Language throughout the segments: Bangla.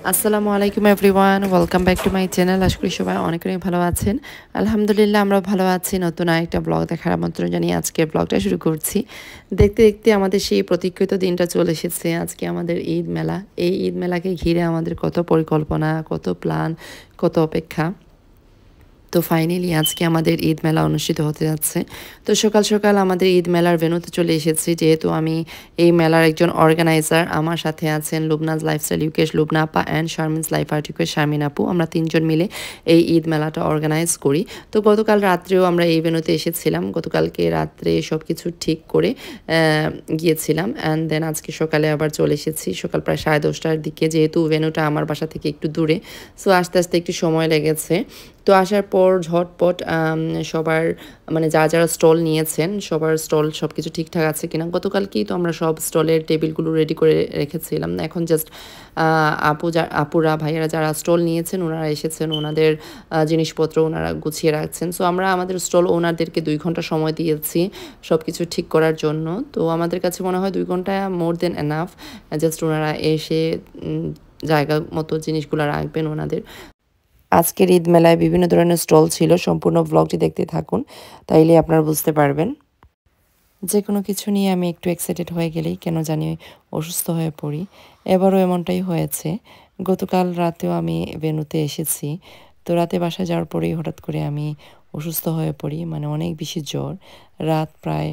আসসালামু আলাইকুম everyone, welcome back to my channel. আশা করি সবাই অনেক অনেক ভালো আছেন। আলহামদুলিল্লাহ আমরা ভালো আছি। নতুন আরেকটা ব্লগ দেখার আমন্ত্রণ জানিয়ে আজকের ব্লগটা শুরু করছি। দেখতে দেখতে আমাদের সেই প্রতীক্ষিত দিনটা চলে এসেছে। আজকে আমাদের ঈদ মেলা। এই ঈদ মেলাকে ঘিরে আমাদের কত পরিকল্পনা, কত প্ল্যান, কত অপেক্ষা। তো ফাইনালি আজকে আমাদের ঈদ মেলা অনুষ্ঠিত হতে যাচ্ছে। তো সকাল সকাল আমাদের ঈদ মেলার ভেন্যুতে চলে এসেছি, যেহেতু আমি এই মেলার একজন অর্গানাইজার। আমার সাথে আছেন লুবনাজ লাইফস্টাইল ইউকেশ লুবনা আপা অ্যান্ড শারমিনস লাইফ আর্ট ইউকেশ শারমিন আপু। আমরা তিনজন মিলে এই ঈদ মেলাটা অর্গানাইজ করি। তো গতকাল রাত্রেও আমরা এই ভেন্যুতে এসেছিলাম। গতকালকে রাত্রে সব কিছু ঠিক করে গিয়েছিলাম, অ্যান্ড দেন আজকে সকালে আবার চলে এসেছি সকাল প্রায় 10:30টার দিকে, যেহেতু ভেন্যুটা আমার বাসা থেকে একটু দূরে। সো আস্তে আস্তে একটু সময় লেগেছে। তো আসার পর ঝটপট সবার মানে যারা স্টল নিয়েছেন সবার স্টল সব কিছু ঠিকঠাক আছে কিনা, গতকালকেই তো আমরা সব স্টলের টেবিলগুলো রেডি করে রেখেছিলাম। এখন জাস্ট আপুরা ভাইয়েরা যারা স্টল নিয়েছেন ওনারা এসেছেন, ওনাদের জিনিসপত্র ওনারা গুছিয়ে রাখছেন। সো আমরা আমাদের স্টল ওনারদেরকে 2 ঘন্টা সময় দিয়েছি সব কিছু ঠিক করার জন্য। তো আমাদের কাছে মনে হয় 2 ঘন্টা মোর দেন এনাফ। জাস্ট ওনারা এসে জায়গা মতো জিনিসগুলো রাখবেন ওনাদের। আজকের ঈদ মেলায় বিভিন্ন ধরনের স্টল ছিল। সম্পূর্ণ ব্লগটি দেখতে থাকুন, তাইলে আপনারা বুঝতে পারবেন। যে কোনো কিছু নিয়ে আমি একটু এক্সাইটেড হয়ে গেলেই কেন জানি অসুস্থ হয়ে পড়ি। এবারও এমনটাই হয়েছে। গতকাল রাতেও আমি ভেন্যুতে এসেছি। তো রাতে বাসায় যাওয়ার পরেই হঠাৎ করে আমি অসুস্থ হয়ে পড়ি, মানে অনেক বেশি জ্বর। রাত প্রায়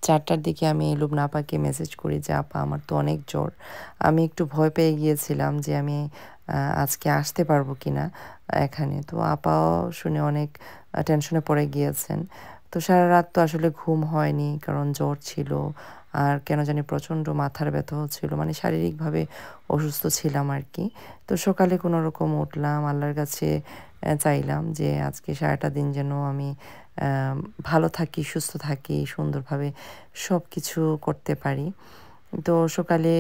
4টার দিকে আমি লুবনা আপাকে মেসেজ করি যে আপা আমার তো অনেক জ্বর। আমি একটু ভয় পেয়ে গিয়েছিলাম যে আমি আজকে আসতে পারবো কিনা এখানে। তো আপাও শুনে অনেক টেনশনে পড়ে গিয়েছেন। তো সারা রাত তো আসলে ঘুম হয়নি, কারণ জ্বর ছিল। আর কেন জানি প্রচণ্ড মাথার ব্যথা হচ্ছিল, মানে শারীরিকভাবে অসুস্থ ছিলাম আর কি। তো সকালে কোনো রকম উঠলাম, আল্লাহর কাছে চাইলাম যে আজকে সারাটা দিন যেন আমি ভালো থাকি, সুস্থ থাকি, সুন্দরভাবে সব কিছু করতে পারি। তো সকালে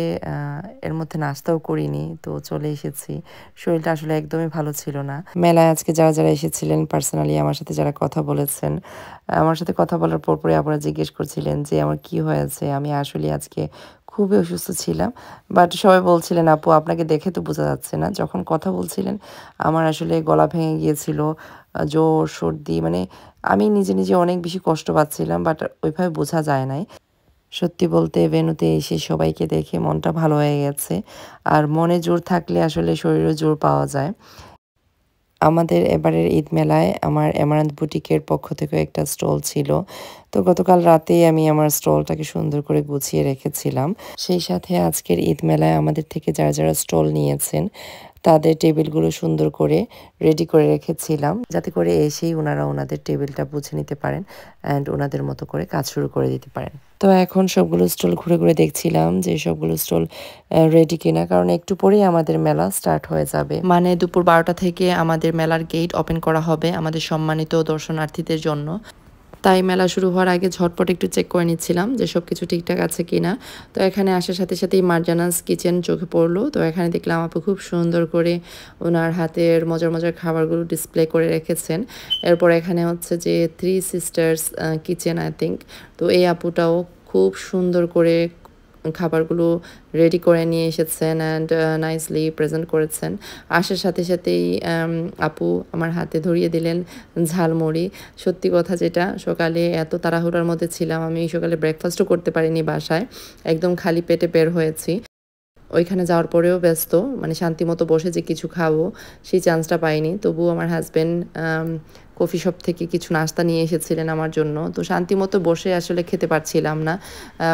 এর মধ্যে নাস্তাও করিনি, তো চলে এসেছি। শরীরটা আসলে একদমই ভালো ছিল না। মেলায় আজকে যারা এসেছিলেন পার্সোনালি আমার সাথে যারা কথা বলেছেন, আমার সাথে কথা বলার পরপরই আপনারা জিজ্ঞেস করছিলেন যে আমার কি হয়েছে। আমি আসলে আজকে খুবই অসুস্থ ছিলাম। বাট সবাই বলছিলেন আপু আপনাকে দেখে তো বোঝা যাচ্ছে না। যখন কথা বলছিলেন আমার আসলে গলা ভেঙে গিয়েছিল, জ্বর, সর্দি, মানে আমি নিজে অনেক বেশি কষ্ট পাচ্ছিলাম, বাট ওইভাবে বোঝা যায় নাই। সত্যি বলতে ভেন্যুতে এসে সবাইকে দেখে মনটা ভালো হয়ে গেছে। আর মনে জোর থাকলে আসলে শরীরেও জোর পাওয়া যায়। আমাদের এবারের ঈদ মেলায় আমার এমারান্থ বুটিকের পক্ষ থেকেও একটা স্টল ছিল। তো গতকাল রাতেই আমি আমার স্টলটাকে সুন্দর করে গুছিয়ে রেখেছিলাম। সেই সাথে আজকের ঈদ মেলায় আমাদের থেকে যারা স্টল নিয়েছেন তাদের টেবিলগুলো সুন্দর করে রেডি করে রেখেছিলাম, যাতে করে এসেই ওনারা ওনাদের টেবিলটা বুঝে নিতে পারেন অ্যান্ড ওনাদের মতো করে কাজ শুরু করে দিতে পারেন। তো এখন সবগুলো স্টল ঘুরে দেখছিলাম যে সবগুলো স্টল রেডি কিনা, কারণ একটু পরেই আমাদের মেলা স্টার্ট হয়ে যাবে। মানে দুপুর 12টা থেকে আমাদের মেলার গেট ওপেন করা হবে আমাদের সম্মানিত দর্শনার্থীদের জন্য। তাই মেলা শুরু হওয়ার আগে ঝটপট একটু চেক করে নিচ্ছিলাম যে সব কিছু ঠিকঠাক আছে কিনা। তো এখানে আসার সাথে সাথেই মার্জানাস কিচেন চোখে পড়লো। তো এখানে দেখলাম আপু খুব সুন্দর করে ওনার হাতের মজার খাবারগুলো ডিসপ্লে করে রেখেছেন। এরপর এখানে হচ্ছে যে three sisters kitchen I think. তো এই আপুটাও খুব সুন্দর করে খাবারগুলো রেডি করে নিয়ে এসেছেন অ্যান্ড নাইসলি প্রেজেন্ট করেছেন। আসার সাথে সাথেই আপু আমার হাতে ধরিয়ে দিলেন ঝালমুড়ি। সত্যি কথা যেটা, সকালে এত তাড়াহুড়ার মধ্যে ছিলাম, আমি সকালে ব্রেকফাস্টও করতে পারিনি বাসায়। একদম খালি পেটে বের হয়েছি। ওইখানে যাওয়ার পরেও ব্যস্ত, মানে শান্তিমতো বসে যে কিছু খাবো সেই চান্সটা পাইনি। তবুও আমার হাজব্যান্ড কফি শপ থেকে কিছু নাস্তা নিয়ে এসেছিলেন আমার জন্য। তো শান্তিমতো বসে আসলে খেতে পারছিলাম না।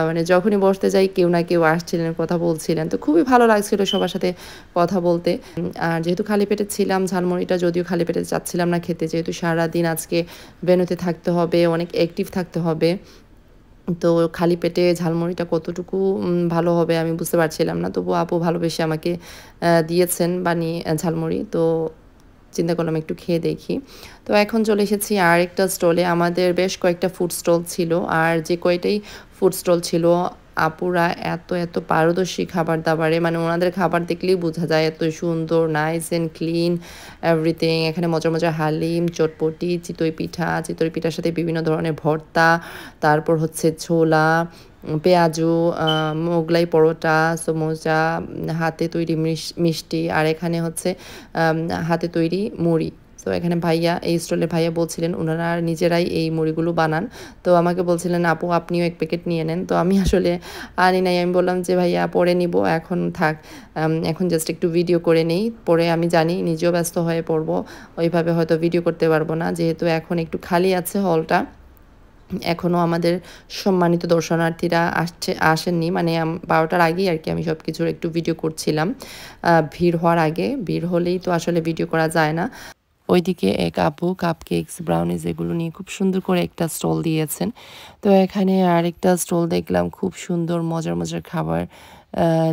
মানে যখনই বসতে যাই কেউ না কেউ আসছিলেন, কথা বলছিলেন। তো খুবই ভালো লাগছিল সবার সাথে কথা বলতে। আর যেহেতু খালি পেটে ছিলাম, ঝালমুড়িটা যদিও খালি পেটে চাচ্ছিলাম না খেতে, যেহেতু সারাদিন আজকে ভেন্যুতে থাকতে হবে, অনেক অ্যাক্টিভ থাকতে হবে। তো খালি পেটে ঝালমুড়িটা কতটুকু ভালো হবে আমি বুঝতে পারছিলাম না। তবুও আপু ভালোবেসে আমাকে দিয়েছেন বানিয়ে ঝালমুড়ি। তো চিন্তা করলাম একটু খেয়ে দেখি। তো এখন চলে এসেছি আরেকটা স্টলে। আমাদের বেশ কয়েকটা ফুড স্টল ছিল। আর যে কয়টাই ফুড স্টল ছিল আপুরা এত পারদর্শী খাবার-দাবারে, মানে ওনাদের খাবার দেখলেই বোঝা যায় এত সুন্দর, নাইস অ্যান্ড ক্লিন এভরিথিং। এখানে মজার হালিম, চটপটি, চিতই পিঠার সাথে বিভিন্ন ধরনের ভর্তা, তারপর হচ্ছে ছোলা, পেঁয়াজু, মোগলাই পরোটা, সমোসা, হাতে তৈরি মিষ্টি, আর এখানে হচ্ছে হাতে তৈরি মুড়ি। তো এখানে ভাইয়া, এই স্টলের ভাইয়া বলছিলেন ওনারা নিজেরাই এই মুড়িগুলো বানান। তো আমাকে বলছিলেন আপু আপনিও 1 প্যাকেট নিয়ে নেন। তো আমি আসলে আনি নাই। আমি বললাম যে ভাইয়া পরে নিব, এখন থাক, এখন জাস্ট একটু ভিডিও করে নেই, পরে আমি জানি নিজেও ব্যস্ত হয়ে পড়বো, ওইভাবে হয়তো ভিডিও করতে পারবো না, যেহেতু এখন একটু খালি আছে হলটা। এখনও আমাদের সম্মানিত দর্শনার্থীরা আসেননি, মানে 12টার আগেই আর কি আমি সব কিছুর একটু ভিডিও করছিলাম, ভিড় হওয়ার আগে। ভিড় হলেই তো আসলে ভিডিও করা যায় না। ওইদিকে এক আপু কাপকেকস, ব্রাউনিজ এগুলো নিয়ে খুব সুন্দর করে একটা স্টল দিয়েছেন। তো এখানে আরেকটা স্টল দেখলাম, খুব সুন্দর মজার মজার খাবার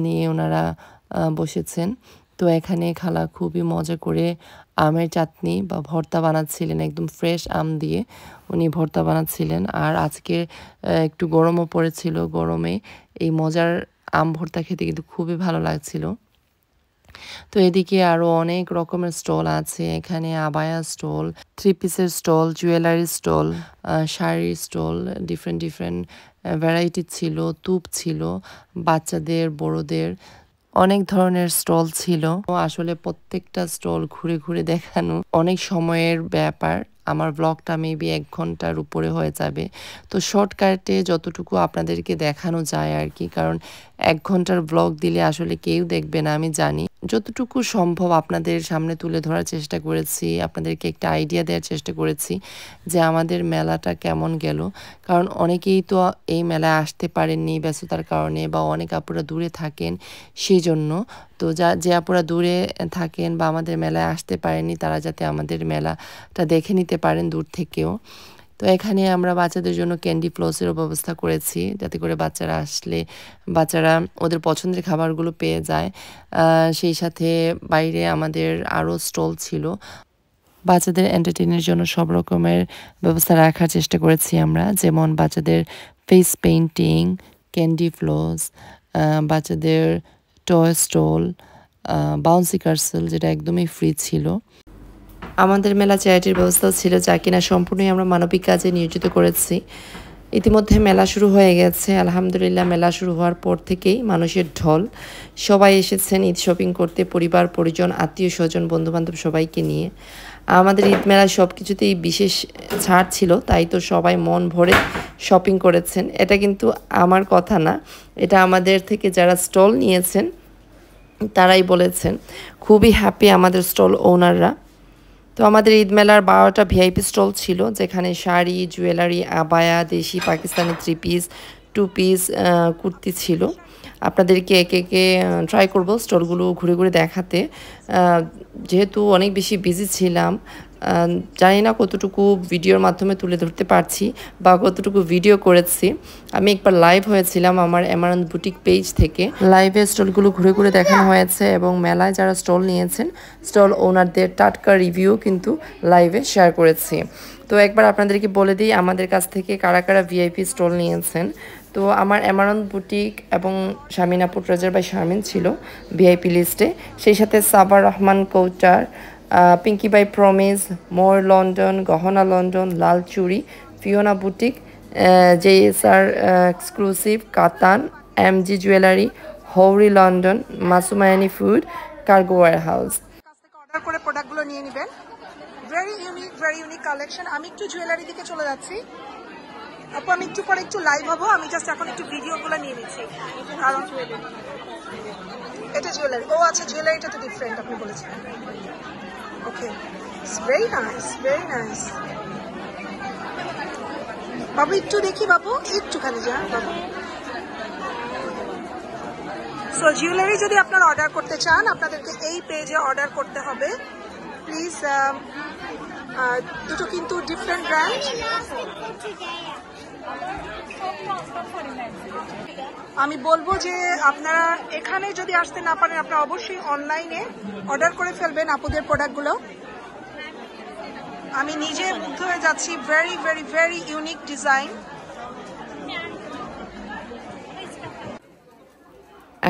নিয়ে ওনারা বসেছেন। তো এখানে খালা খুবই মজা করে আমের চাটনি বা ভর্তা বানাচ্ছিলেন, একদম ফ্রেশ আম দিয়ে উনি ভর্তা বানাচ্ছিলেন। আর আজকে একটু গরমও পড়েছিল, গরমে এই মজার আম ভর্তা খেতে কিন্তু খুবই ভালো লাগছিল। তো এদিকে আরও অনেক রকমের স্টল আছে, এখানে আবায়া স্টল, 3 পিসের স্টল, জুয়েলারি স্টল, শাড়ির স্টল, ডিফারেন্ট ডিফারেন্ট ভ্যারাইটি ছিল, তুপ ছিল, বাচ্চাদের বড়দের অনেক ধরনের স্টল ছিল। আসলে প্রত্যেকটা স্টল ঘুরে ঘুরে দেখানো অনেক সময়ের ব্যাপার, আমার ব্লগটা মেবি 1 ঘন্টার উপরে হয়ে যাবে। তো শর্টকাটে যতটুকু আপনাদেরকে দেখানো যায় আর কি, কারণ 1 ঘন্টার ব্লগ দিলে আসলে কেউ দেখবে না আমি জানি। যতটুকু সম্ভব আপনাদের সামনে তুলে ধরার চেষ্টা করেছি, আপনাদেরকে একটা আইডিয়া দেওয়ার চেষ্টা করেছি যে আমাদের মেলাটা কেমন গেল। কারণ অনেকেই তো এই মেলায় আসতে পারেননি ব্যস্ততার কারণে, বা অনেক আপুরা দূরে থাকেন সেই জন্য। তো যে আপুরা দূরে থাকেন বা আমাদের মেলায় আসতে পারেননি, তারা যাতে আমাদের মেলাটা দেখে নিতে পারেন দূর থেকেও। তো এখানে আমরা বাচ্চাদের জন্য ক্যান্ডি ফ্লসেরও ব্যবস্থা করেছি, যাতে করে বাচ্চারা আসলে বাচ্চারা ওদের পছন্দের খাবারগুলো পেয়ে যায়। সেই সাথে বাইরে আমাদের আরও স্টল ছিল, বাচ্চাদের এন্টারটেইনের জন্য সব রকমের ব্যবস্থা রাখার চেষ্টা করেছি আমরা, যেমন বাচ্চাদের ফেস পেইন্টিং, ক্যান্ডি ফ্লস, বাচ্চাদের টয় স্টল, বাউন্সি কার্সেল যেটা একদমই ফ্রি ছিল। আমাদের মেলা চ্যারিটির ব্যবস্থাও ছিল, যা কিনা সম্পূর্ণই আমরা মানবিক কাজে নিয়োজিত করেছি। ইতিমধ্যে মেলা শুরু হয়ে গেছে, আলহামদুলিল্লাহ। মেলা শুরু হওয়ার পর থেকেই মানুষের ঢল, সবাই এসেছেন ঈদ শপিং করতে, পরিবার পরিজন, আত্মীয় স্বজন, বন্ধুবান্ধব সবাইকে নিয়ে। আমাদের ঈদ মেলায় সব কিছুতেই বিশেষ ছাড় ছিল, তাই তো সবাই মন ভরে শপিং করেছেন। এটা কিন্তু আমার কথা না, এটা আমাদের থেকে যারা স্টল নিয়েছেন তারাই বলেছেন। খুবই হ্যাপি আমাদের স্টল ওনাররা। তো আমাদের ঈদ মেলার 12টা ভিআইপি স্টল ছিল, যেখানে শাড়ি, জুয়েলারি, আবায়া, দেশি পাকিস্তানি 3 পিস, 2 পিস কুর্তি ছিল। আপনাদেরকে একে একে ট্রাই করব স্টলগুলো ঘুরে ঘুরে দেখাতে, যেহেতু অনেক বেশি বিজি ছিলাম। জানি না কতটুকু ভিডিওর মাধ্যমে তুলে ধরতে পারছি বা কতটুকু ভিডিও করেছি। আমি একবার লাইভ হয়েছিলাম আমার এমারান্থ বুটিক পেজ থেকে, লাইভে স্টলগুলো ঘুরে ঘুরে দেখানো হয়েছে, এবং মেলায় যারা স্টল নিয়েছেন স্টল ওনারদের টাটকা রিভিউ কিন্তু লাইভে শেয়ার করেছি। তো একবার আপনাদেরকে বলে দিই আমাদের কাছ থেকে কারা কারা ভিআইপি স্টল নিয়েছেন। তো আমার এমারান্থ বুটিক এবং শামিনা পুটরাজার বাই শারমিন ছিল ভিআইপি লিস্টে, সেই সাথে সাবার রহমান কৌটার, Pinky by promise, more London, Gohona London, Lal Churi, Fiona boutique, JSR exclusive, Katan, MG jewellery, হৌরি লন্ডন, মাসুমায়ানি food, cargo warehouse. Order করে প্রোডাক্টগুলো নিয়ে নেবেন। Very unique collection. আমি একটু জুয়েলারি দিকে চলে যাচ্ছি আপু, আমি একটু পরে একটু লাইভ হবো, আমি জাস্ট এখন একটু ভিডিওগুলো নিয়ে নিচ্ছি। কারণ এটা জুয়েলারি, ও আচ্ছা জুয়েলারিটা তো ডিফারেন্ট আপনি বলেছেন। ওকে, ভেরি নাইস, ভেরি নাইস। বাবু একটু দেখি, বাবু একটুখানি যান বাবু। সো জুয়েলারি যদি আপনারা অর্ডার করতে চান, আপনাদেরকে এই পেজে অর্ডার করতে হবে প্লিজ। দুটো কিন্তু ডিফারেন্ট ব্র্যান্ড। আমি বলবো যে আপনারা এখানে যদি আসতে না পারেন, আপনারা অবশ্যই অনলাইনে অর্ডার করে ফেলবেন আপুদের প্রোডাক্টগুলো। আমি নিজে মুগ্ধ হয়ে যাচ্ছি, very very very unique design.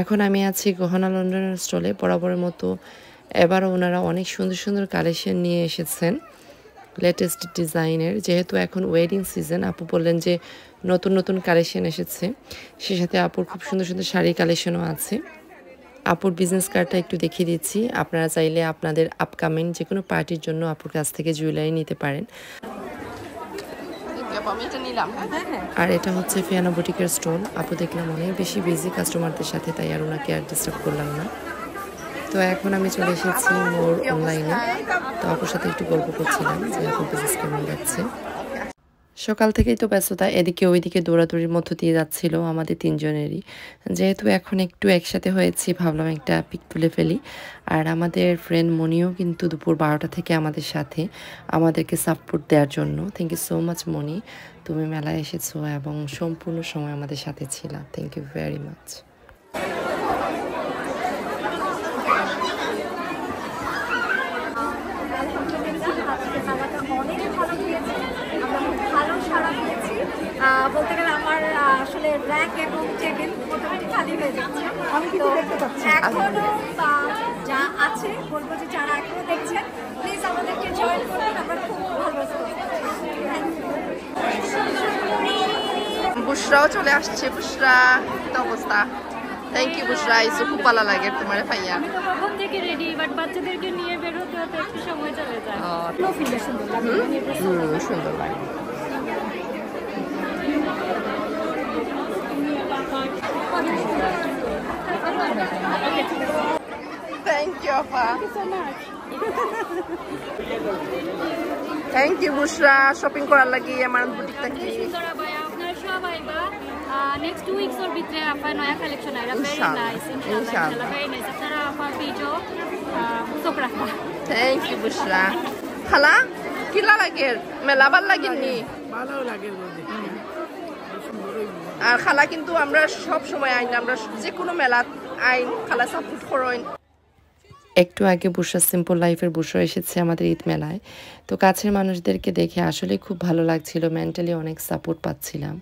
এখন আমি আছি গহনা লন্ডনের স্টলে, বরাবরের মতো এবারও ওনারা অনেক সুন্দর সুন্দর কালেকশন নিয়ে এসেছেন। লেটেস্ট ডিজাইনের। যেহেতু এখন ওয়েডিং সিজন, আপু বললেন যে নতুন নতুন কালেকশন এসেছে, সে সাথে আপুর খুব সুন্দর সুন্দর শাড়ি কালেকশনও আছে। আপুর বিজনেস কার্ডটা একটু দেখিয়ে দিচ্ছি, আপনারা চাইলে আপনাদের আপকামিং যে কোনো পার্টির জন্য আপুর কাছ থেকে জুয়েলারি নিতে পারেন। আর এটা হচ্ছে ফিয়ানা বুটিকের স্টোন। আপু দেখলাম অনেক বেশি বিজি কাস্টমারদের সাথে, তাই আর ওনাকে আর ডিস্টার্ব করলাম না। তো এখন আমি চলে এসেছি মোর অনলাইনে। তো আপুর সাথে একটু গল্প করছিলাম যে আপুর বিজনেস কেমন যাচ্ছে। সকাল থেকেই তো ব্যস্ততা, এদিকে ওইদিকে দৌড়াদৌড়ির মধ্য দিয়ে যাচ্ছিল আমাদের তিনজনেরই। যেহেতু এখন একটু একসাথে হয়েছি, ভাবলাম একটা পিক তুলে ফেলি। আর আমাদের ফ্রেন্ড মনিও কিন্তু দুপুর 12টা থেকে আমাদের সাথে, আমাদেরকে সাপোর্ট দেওয়ার জন্য। Thank you so much Moni, তুমি মেলায় এসেছো এবং সম্পূর্ণ সময় আমাদের সাথে ছিলা। Thank you very much. বলতে গেলে আমার আসলে র্যাক এবং টেবিল মোটামুটি খালি হয়ে যাচ্ছে। আমি কিন্তু দেখতে পাচ্ছি এখনো যা আছে বলবো যে যারা এখনো দেখছেন প্লিজ আমাদেরকে জয়েন করুন, আমরা খুব ভালো। বুশরাও চলে আসছে। বুশরা, কি অবস্থা? থ্যাংক ইউ বুশরা, আইসো খুব ভালো লাগে তোমার পাইয়া। আমি তো কখন থেকে রেডি, বাট বাচ্চাদেরকে নিয়ে বের হতে হতে একটু সময় চলে যায়। সুন্দর লাগে, সুন্দর লাগে। Thank you, Afa. Thank you so much. Thank you, Bushra. Shopping করার লাগি আমার বুটিক থেকে। সুন্দরা ভাই, আপনারা সবাই বা নেক্সট 2 উইকস এর ভিতরে আপনার নয়া কালেকশন আইরা, ভেরি নাইস ইনশাআল্লাহ, ভেরি নাইস। আপনারা আমার পেজও চোখ রাখবা। Thank you, Bushra. খালা কিলা লাগে? মেলা ভাল লাগেনি? ভালো লাগে। আর খালা কিন্তু আমরা সব সময় আইন, আমরা যে কোনো মেলা আইন, খালা সাপোর্ট করেন। একটু আগে বুশরা সিম্পল লাইফের বুশরা এসেছে আমাদের ঈদ মেলায়। তো কাছের মানুষদেরকে দেখে আসলে খুব ভালো লাগছিল, মেন্টালি অনেক সাপোর্ট পাচ্ছিলাম।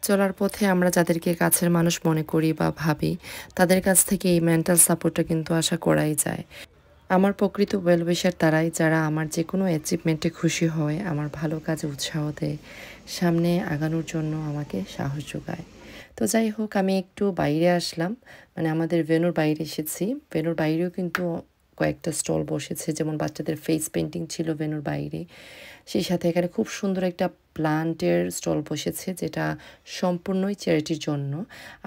চলার পথে আমরা যাদেরকে কাছের মানুষ মনে করি বা ভাবি, তাদের কাছ থেকে এই মেন্টাল সাপোর্টটা কিন্তু আশা করাই যায়। আমার প্রকৃত ওয়েলউইশার তারাই, যারা আমার যে কোনো অ্যাচিভমেন্টে খুশি হয়, আমার ভালো কাজে উৎসাহ দেয়, সামনে আগানোর জন্য আমাকে সাহস যোগায়। তো যাই হোক, আমি একটু বাইরে আসলাম, মানে আমাদের ভেন্যুর বাইরে এসেছি। ভেন্যুর বাইরেও কিন্তু কয়েকটা স্টল বসেছে, যেমন বাচ্চাদের ফেস পেন্টিং ছিল ভেন্যুর বাইরে, সেই সাথে এখানে খুব সুন্দর একটা প্লান্টের স্টল বসেছে, যেটা সম্পূর্ণই চ্যারিটির জন্য।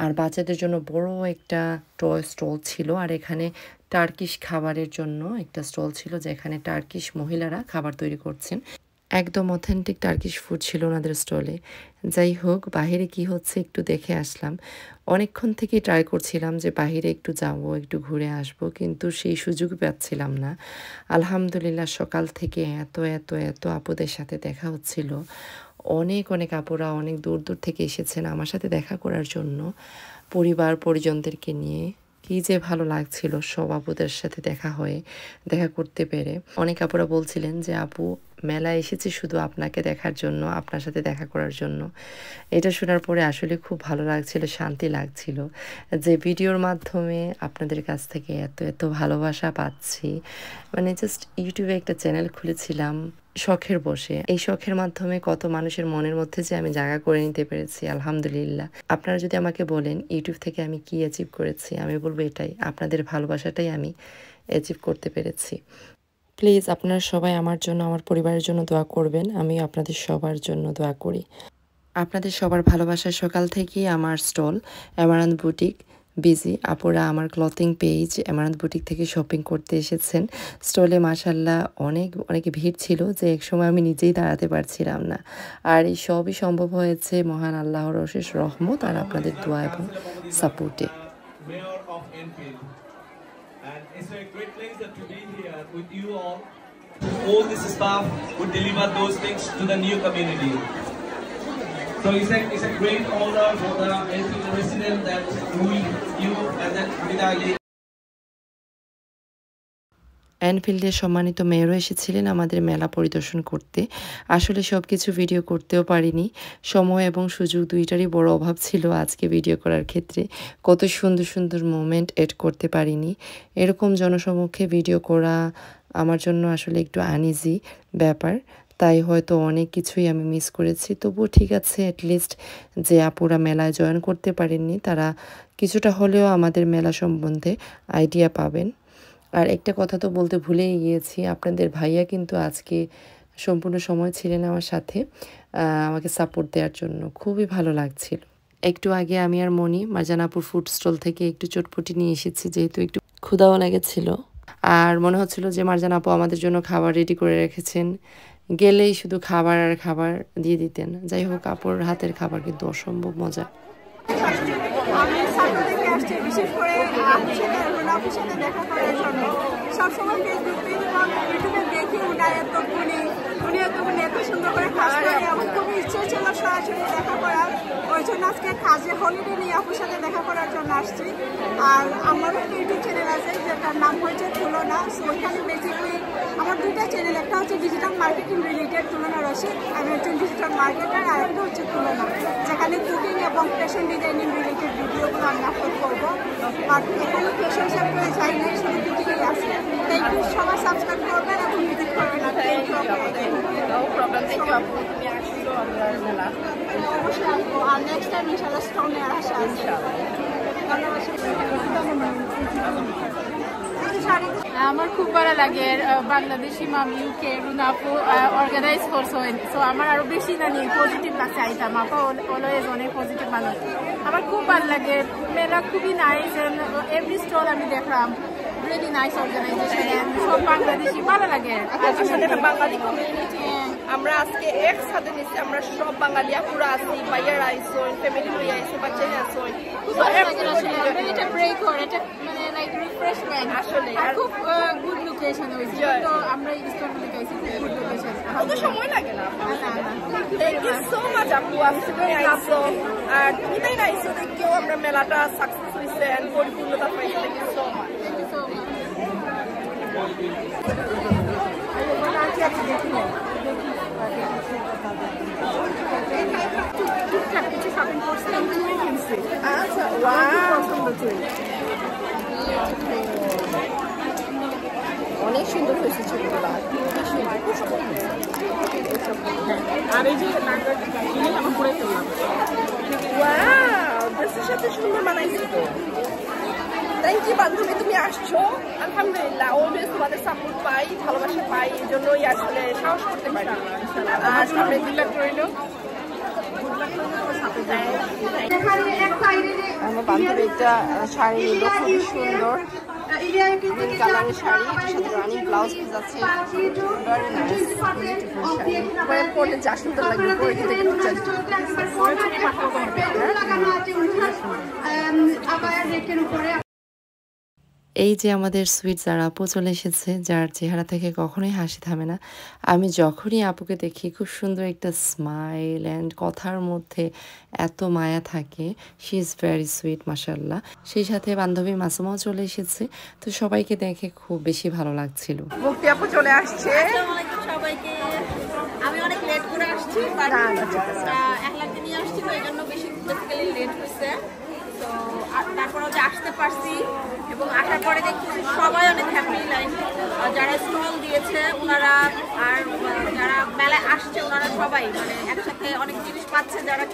আর বাচ্চাদের জন্য বড় একটা টয় স্টল ছিল। আর এখানে টার্কিশ খাবারের জন্য একটা স্টল ছিল, যেখানে টার্কিশ মহিলারা খাবার তৈরি করছেন। একদম অথেন্টিক টার্কিশ ফুড ছিল ওনাদের স্টলে। যাই হোক, বাহিরে কি হচ্ছে একটু দেখে আসলাম। অনেকক্ষণ থেকেই ট্রাই করছিলাম যে বাহিরে একটু যাবো, একটু ঘুরে আসব, কিন্তু সেই সুযোগ পাচ্ছিলাম না। আলহামদুলিল্লাহ সকাল থেকে এত এত এত আপুদের সাথে দেখা হচ্ছিল। অনেক অনেক আপুরা অনেক দূর দূর থেকে এসেছেন আমার সাথে দেখা করার জন্য, পরিবার পরিজনদেরকে নিয়ে। কি যে ভালো লাগছিল সব আপুদের সাথে দেখা করতে পেরে। অনেক আপুরা বলছিলেন যে আপু মেলায় এসেছি শুধু আপনাকে দেখার জন্য, আপনার সাথে দেখা করার জন্য। এটা শোনার পরে আসলে খুব ভালো লাগছিল, শান্তি লাগছিল যে ভিডিওর মাধ্যমে আপনাদের কাছ থেকে এত এত ভালোবাসা পাচ্ছি। মানে জাস্ট ইউটিউবে একটা চ্যানেল খুলেছিলাম শখের বসে, এই শখের মাধ্যমে কত মানুষের মনের মধ্যে যে আমি জায়গা করে নিতে পেরেছি, আলহামদুলিল্লাহ। আপনারা যদি আমাকে বলেন ইউটিউব থেকে আমি কি অ্যাচিভ করেছি, আমি বলবো এটাই, আপনাদের ভালোবাসাটাই আমি অ্যাচিভ করতে পেরেছি। প্লিজ আপনারা সবাই আমার জন্য, আমার পরিবারের জন্য দোয়া করবেন। আমি আপনাদের সবার জন্য দোয়া করি। আপনাদের সবার ভালোবাসায় সকাল থেকেই আমার স্টল অ্যামারান্থ বুটিক বিজি। আপুরা আমার ক্লথিং পেজ অ্যামারান্থ বুটিক থেকে শপিং করতে এসেছেন। স্টলে মাশাল্লাহ অনেক ভিড় ছিল, যে এক সময় আমি নিজেই দাঁড়াতে পারছিলাম না। আর এই সবই সম্ভব হয়েছে মহান আল্লাহর অশেষ রহমত আর আপনাদের দোয়া এবং সাপোর্টে। And it's a great pleasure to be here with you all. All this staff would deliver those things to the new community. So it's a great honor for the Enfield resident that you as a Vidali. এনফিল্ডের সম্মানিত মেয়রও এসেছিলেন আমাদের মেলা পরিদর্শন করতে। আসলে সব কিছু ভিডিও করতেও পারিনি, সময় এবং সুযোগ দুইটারই বড় অভাব ছিল আজকে ভিডিও করার ক্ষেত্রে। কত সুন্দর সুন্দর মোমেন্ট এড করতে পারিনি। এরকম জনসমক্ষে ভিডিও করা আমার জন্য আসলে একটু আনইজি ব্যাপার। তাই হয়তো অনেক কিছুই আমি মিস করেছি। তবুও ঠিক আছে, অ্যাটলিস্ট যে আপুরা মেলায় জয়েন করতে পারেননি তারা কিছুটা হলেও আমাদের মেলা সম্বন্ধে আইডিয়া পাবেন। আর একটা কথা তো বলতে ভুলেই গিয়েছি, আপনাদের ভাইয়া কিন্তু আজকে সম্পূর্ণ সময় ছিলেন আমার সাথে আমাকে সাপোর্ট দেওয়ার জন্য। খুবই ভালো লাগছিল। একটু আগে আমি আর মনি মারজান আপুর ফুড স্টল থেকে একটু চটপটি নিয়ে এসেছি, যেহেতু একটু ক্ষুধাও লেগেছিল। আর মনে হচ্ছিল যে মারজান আপু আমাদের জন্য খাবার রেডি করে রেখেছেন, গেলেই শুধু খাবার আর খাবার দিয়ে দিতেন। যাই হোক, আপুর হাতের খাবার কিন্তু অসম্ভব মজা। আমি সাথে থেকে আসছি বিশেষ করে আপুর সাথে দেখা করার জন্য। সবসময় ফেসবুক পেজ এবং ইউটিউবে দেখি উনি এত সুন্দর করে কাজ করে। আমার খুব ইচ্ছে ছিল সরাসরি দেখা করার, ওই জন্য আজকে কাজে হলিডে নিয়ে আপুর সাথে দেখা করার জন্য আসছি। আর আমারও একটা ইউটিউব চ্যানেল আছে যেটার নাম হচ্ছে তুলনা। সো ওইখানে বেসিক্যালি আমার দুইটা চ্যানেল, একটা হচ্ছে ডিজিটাল মার্কেটিং রিলেটেড তুলনা রশিদ, আমি হচ্ছে ডিজিটাল মার্কেটার, আর একটা হচ্ছে তুলনা, যেখানে কুকিং এবং ফ্যাশন ডিজাইনিং রিলেটেড ভিডিওগুলো আমি আপলোড করবো। বাট এখানে ফ্যাশন সেক্টরে যাই নাই, শুধু কুকিংই আছে। থ্যাংক ইউ, সবাই সাবস্ক্রাইব করবেন এবং ভিজিট করবেন। থ্যাংক ইউ আপু। নো প্রবলেম, থ্যাংক ইউ আপু, তুমি আসছো আমরা মেলা। অবশ্যই আসবো, আর নেক্সট টাইম ইনশাআল্লাহ স্টলে আসা ইনশাআল্লাহ। আমার খুব ভালো লাগে বাংলাদেশি মামি ইউকে রুনা আপু অর্গানাইজ করছো, সো আমার আরো বেশি না নিয়ে পজিটিভ লাগছে আইতাম। আপা অলওয়েজ অনেক পজিটিভ মানুষ, আমার খুব ভালো লাগে। মেলা খুবই নাইস, এভরি স্টল আমি দেখলাম, রিয়েলি নাইস অর্গানাইজেশন, সব বাংলাদেশি, ভালো লাগে। আসলে এটা বাঙালি কমিউনিটি, আমরা আজকে একসাথে নিচ্ছি, আমরা সব বাঙালি আপুরা আছি, ভাইয়ারা আইসো, ফ্যামিলি লইয়া আইসো, বাচ্চারা আসো। এটা ব্রেক করে, এটা মানে লাইক রিফ্রেশমেন্ট আসলে, আর খুব গুড লোকেশন হয়েছে। তো আমরা ইস্টার্ন গাইছি, খুব গুড লোকেশন, অত সময় লাগে না। থ্যাংক ইউ সো মাচ আপু, আসলে আইসো। আর তুমি তাই না আইসো দেখেও আমরা মেলাটা সাকসেস হয়েছে এন্ড পরিপূর্ণতা পাইছি। Thank you so much. Thank you so much. টুকটাক কিছু শপিং করছি, আমি চুড়ি কিনছি। আচ্ছা, অনেক সুন্দর হয়েছে ছবিগুলো, আর এই যে আমার পরে ফেললাম। ড্রেসের সাথে সুন্দর মানাইছে তো। থ্যাংক ইউ বান্ধবী, তুমি আসছো, আলহামদুলিল্লাহ। অলওয়েজ তোমাদের সাপোর্ট পাই, ভালোবাসা পাই, এই জন্যই আসলে সাহস করতে পারি। আর সামনে দিল্লা রইল। আমার বান্ধবী একটা শাড়ি নিল, খুবই সুন্দর কালারের শাড়ি, এটার সাথে রানিং ব্লাউজ পিস আছে, ভেরি নাইস, বিউটিফুল শাড়ি। পরে পরলে যা সুন্দর লাগবে, পরে কিন্তু একটু এই যে আমাদের সুইট যার আপু চলে এসেছে, যার চেহারা থেকে কখনোই হাসি থামে না। আমি যখনই আপুকে দেখি খুব সুন্দর একটা স্মাইল অ্যান্ড কথার মধ্যে এত মায়া থাকে। শি ইজ ভেরি সুইট মাশাআল্লাহ। সেই সাথে বান্ধবী মাসুমাও চলে এসেছে, তো সবাইকে দেখে খুব বেশি ভালো লাগছিল। মুক্তি আপু চলে আসছে। সবাইকে আমি অনেক লেট করে আসছি, এক লাখ নিয়ে আসছি, তো এই জন্য বেসিক্যালি লেট হয়েছে। তো তারপরে যে আসতে পারছি এবং আসার পরে দেখছি সবাই অনেক হ্যাপি, লাইক যারা স্টল দিয়েছে ওনারা আর যারা মেলায় আসছে ওনারা সবাই মানে একসাথে অনেক জিনিস পাচ্ছে, যারা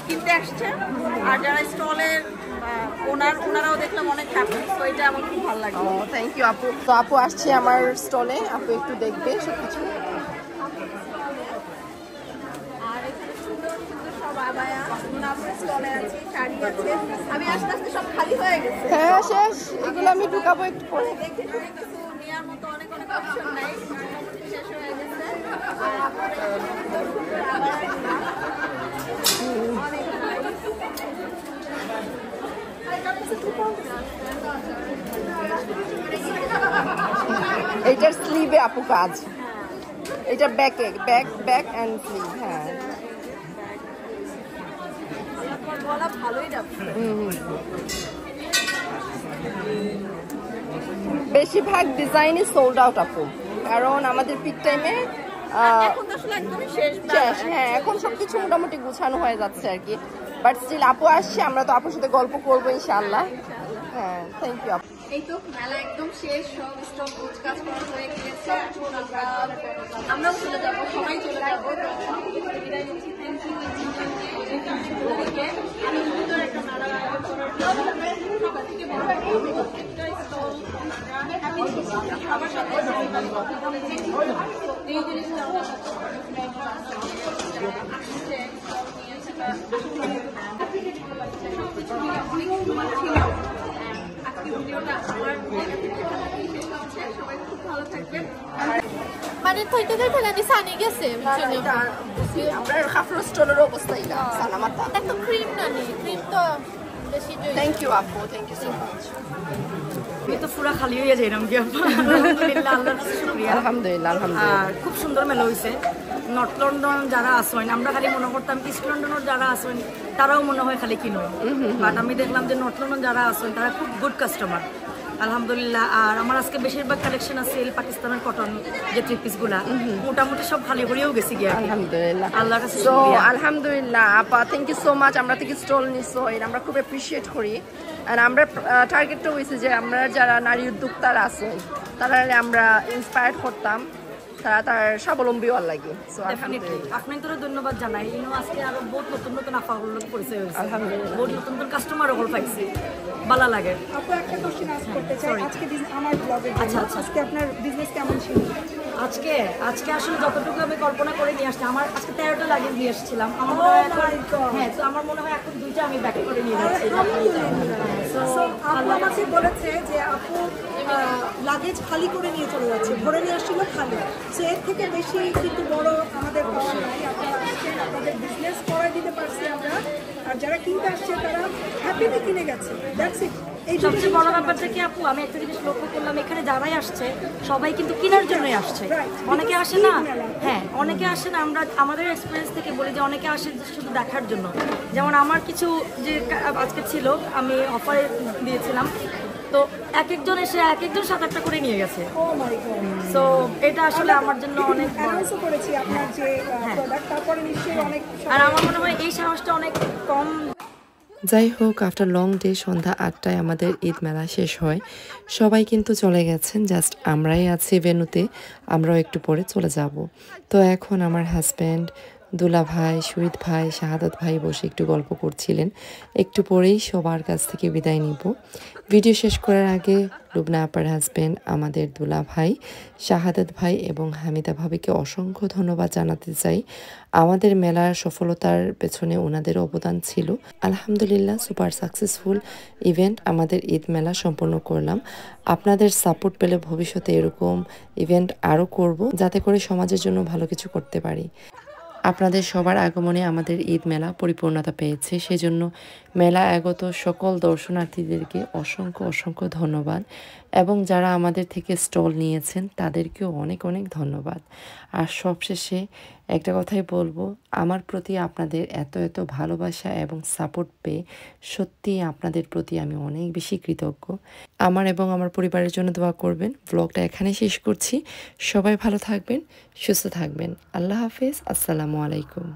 কিনতে আসছে, আর যারা স্টলের ওনারাও দেখলাম অনেক হ্যাপি। তো এটা আমার খুব ভালো লাগে। থ্যাংক ইউ আপু। তো আপু আসছে আমার স্টলে, আপু একটু দেখবে সবকিছু। আর এখানে সুন্দর সুন্দর সব আবায়া স্টলে আছে, শাড়ি আছে। আমি আস্তে আস্তে সব খালি হয়ে গেছে। হ্যাঁ শেষ, এগুলো আমি ঢুকাবো একটু পরে। দেখি কিছু নেওয়ার মতো অনেক অপশন নাই, শেষ হয়ে গেছে। আর আপনার এইটার স্লিভে আপু কাজ, এটা ব্যাকে ব্যাক এন্ড স্লিভ। হ্যাঁ গলা ভালোই যাবে। বেশিরভাগ ডিজাইনই সোল্ড আউট আপু, কারণ আমাদের পিক টাইমে এখন তো আসলে একদমই শেষ। হ্যাঁ এখন সবকিছু মোটামুটি গুছানো হয়ে যাচ্ছে আর কি, বাট স্টিল আপু আসছে, আমরা তো আপুর সাথে গল্প করবো ইনশাআল্লাহ। হ্যাঁ থ্যাংক ইউ আপু। এই তো মেলা একদম শেষ, সব স্টক কাজ করা হয়ে গিয়েছে। এখন আমরাও চলে যাবো, সবাই চলে যাবো। বিদায় নিচ্ছি। থ্যাংক ইউ আমি ভিতরে একটা মেলা সবার থেকে বড় একটা স্টল সবার সাথে এই জিনিসটা আসছে সবকিছু নিয়ে অনেক সময় ছিল। আজকে ভিডিওটা আমার সবাই খুব ভালো থাকবেন। মানে থইতে ফেলানি সানি গেছে আমরা খাফরো স্টোরের অবস্থা ইলা সালামাতা এত ক্রিম না নি ক্রিম তো বেশি থ্যাংক ইউ আপু থ্যাংক ইউ সো মাচ আমি তো পুরা খালি হয়ে যাই নাম কি আলহামদুলিল্লাহ আল্লাহর কাছে শুকরিয়া আলহামদুলিল্লাহ আলহামদুলিল্লাহ খুব সুন্দর মেলা হইছে নর্থ লন্ডন যারা আসেন আমরা খালি মনে করতাম ইস্ট লন্ডনের যারা আসেন তারাও মনে হয় খালি কিনো বাট আমি দেখলাম যে নর্থ লন্ডন যারা আসেন তারা খুব গুড কাস্টমার আলহামদুলিল্লাহ। আর আমার আজকে বেশিরভাগ কালেকশন আছে পাকিস্তানের কটন যে থ্রি পিসগুলা মোটামুটি সব খালি করেও গেছি গিয়া আলহামদুলিল্লাহ আল্লাহর কাছে সো আলহামদুলিল্লাহ আপা থ্যাংক ইউ সো মাচ আমরা থেকে স্টল নিছো এর আমরা খুব অ্যাপ্রিশিয়েট করি। আর আমরা টার্গেটটা হয়েছে যে আমরা যারা নারী উদ্যোক্তারা আছে তারা আমরা ইন্সপায়ার্ড করতাম তারা তার স্বাবলম্বী হওয়ার লাগে। সো আলহামদুলিল্লাহ আপনাকে ধন্যবাদ জানাই ইনো আজকে আরো বহুত নতুন নতুন আফাগুলো পরিচয় হয়েছে আলহামদুলিল্লাহ বহুত নতুন নতুন কাস্টমারও হল পাইছি ভালো লাগে। আপু একটা কোশ্চেন আস্ক করতে চাই আজকে আমার ব্লগে আজকে আপনার বিজনেস কেমন ছিল? আজকে আসলে যতটুকু আমি কল্পনা করে নিয়ে আসছি আমার আজকে 13টা লাগেজ নিয়ে এসেছিলাম আমার মনে হয় হ্যাঁ তো আমার মনে হয় এখন 2টা আমি ব্যাক করে নিয়ে যাচ্ছি। আপু আমাকে বলেছে যে আপু লাগেজ খালি করে নিয়ে চলে যাচ্ছে, ভরে নিয়ে আসছিল খালি। সো এর থেকে বেশি কিন্তু বড় আমাদের পাওয়া নাই। আপনারা আসছেন, আপনাদের বিজনেস করাই দিতে পারছি আমরা, আর যারা কিনতে আসছে তারা হ্যাপিলি কিনে গেছে। That's it. সবচেয়ে বড় ব্যাপারটা কি আপু আমি একটা জিনিস লক্ষ্য করলাম এখানে যারাই আসছে সবাই কিন্তু কেনার জন্যই আসছে। অনেকে আসে না হ্যাঁ অনেকে আসে না আমরা আমাদের এক্সপিরিয়েন্স থেকে বলি যে অনেকে আসে শুধু দেখার জন্য। যেমন আমার কিছু যে আজকে ছিল আমি অফারে দিয়েছিলাম তো এক একজন এসে এক একজন 7-8টা করে নিয়ে গেছে। সো এটা আসলে আমার জন্য অনেক করেছি আপনার যে প্রোডাক্ট তারপরে নিশ্চয়ই অনেক আর আমার মনে হয় এই সাহসটা অনেক কম। যাই হোক আফটার লং ডে সন্ধ্যা 8টায় আমাদের ঈদ মেলা শেষ হয়। সবাই কিন্তু চলে গেছেন, জাস্ট আমরাই আছি ভেন্যুতে, আমরাও একটু পরে চলে যাব। তো এখন আমার হাজব্যান্ড দুলা ভাই শহীদ ভাই শাহাদাত ভাই বসে একটু গল্প করছিলেন। একটু পরেই সবার কাছ থেকে বিদায় নিব। ভিডিও শেষ করার আগে লুবনা আপার হাজব্যান্ড আমাদের দুলা ভাই শাহাদাত ভাই এবং হামিদা ভাবিকে অসংখ্য ধন্যবাদ জানাতে চাই। আমাদের মেলার সফলতার পেছনে ওনাদের অবদান ছিল। আলহামদুলিল্লাহ সুপার সাকসেসফুল ইভেন্ট আমাদের ঈদ মেলা সম্পন্ন করলাম। আপনাদের সাপোর্ট পেলে ভবিষ্যতে এরকম ইভেন্ট আরও করব যাতে করে সমাজের জন্য ভালো কিছু করতে পারি। আপনাদের সবার আগমনে আমাদের ঈদ মেলা পরিপূর্ণতা পেয়েছে, সেজন্য মেলা আগত সকল দর্শনার্থীদেরকে অসংখ্য ধন্যবাদ এবং যারা আমাদের থেকে স্টল নিয়েছেন তাদেরকেও অনেক ধন্যবাদ। আর সবশেষে একটা কথাই বলবো, আমার প্রতি আপনাদের এত ভালোবাসা এবং সাপোর্ট পেয়ে সত্যি আপনাদের প্রতি আমি অনেক বেশি কৃতজ্ঞ। আমার এবং আমার পরিবারের জন্য দোয়া করবেন। ব্লগটা এখানে শেষ করছি। সবাই ভালো থাকবেন, সুস্থ থাকবেন। আল্লাহ হাফেজ, আসসালামু আলাইকুম।